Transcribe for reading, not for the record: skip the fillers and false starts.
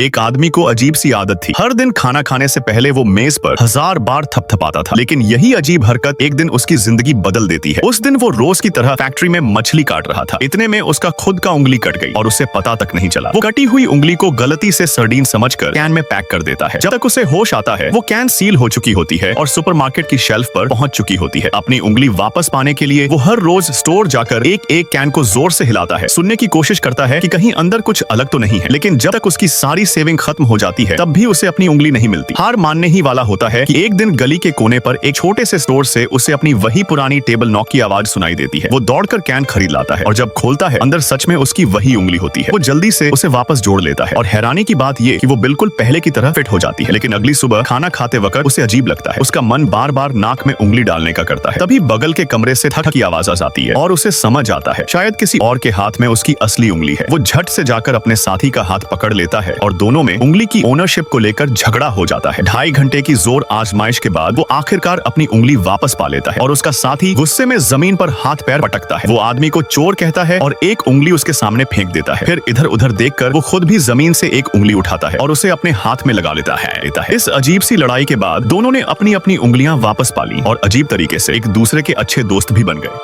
एक आदमी को अजीब सी आदत थी। हर दिन खाना खाने से पहले वो मेज पर 1000 बार थपथपाता था। लेकिन यही अजीब हरकत एक दिन उसकी जिंदगी बदल देती है। उस दिन वो रोज की तरह फैक्ट्री में मछली काट रहा था। इतने में उसका खुद का उंगली कट गई और उसे पता तक नहीं चला। वो कटी हुई उंगली को गलती से सर्डीन समझकर कैन में पैक कर देता है। जब तक उसे होश आता है वो कैन सील हो चुकी होती है और सुपरमार्केट की शेल्फ पर पहुंच चुकी होती है। अपनी उंगली वापस पाने के लिए वो हर रोज स्टोर जाकर एक एक कैन को जोर से हिलाता है। सुनने की कोशिश करता है कि कहीं अंदर कुछ अलग तो नहीं है। लेकिन जब तक उसकी सारी सेविंग खत्म हो जाती है तब भी उसे अपनी उंगली नहीं मिलती। हार मानने ही वाला होता है कि एक दिन गली के कोने पर एक छोटे से स्टोर से उसे अपनी वही पुरानी टेबल नॉक की आवाज सुनाई देती है। वो दौड़कर कैन खरीद लाता है और जब खोलता है अंदर सच में उसकी वही उंगली होती है। वो जल्दी से उसे वापस जोड़ लेता है और हैरानी की बात ये कि वो बिल्कुल पहले की तरह फिट हो जाती है। लेकिन अगली सुबह खाना खाते वक्त उसे अजीब लगता है। उसका मन बार बार नाक में उंगली डालने का करता है। तभी बगल के कमरे से थक की आवाज आती है और उसे समझ आता है शायद किसी और के हाथ में उसकी असली उंगली है। वो झट से जाकर अपने साथी का हाथ पकड़ लेता है और दोनों में उंगली की ओनरशिप को लेकर झगड़ा हो जाता है। 2.5 घंटे की जोर आजमाइश के बाद वो आखिरकार अपनी उंगली वापस पा लेता है और उसका साथी गुस्से में जमीन पर हाथ पैर पटकता है। वो आदमी को चोर कहता है और एक उंगली उसके सामने फेंक देता है। फिर इधर उधर देखकर वो खुद भी जमीन से एक उंगली उठाता है और उसे अपने हाथ में लगा लेता है। इस अजीब सी लड़ाई के बाद दोनों ने अपनी अपनी उंगलियां वापस पा ली और अजीब तरीके से एक दूसरे के अच्छे दोस्त भी बन गए।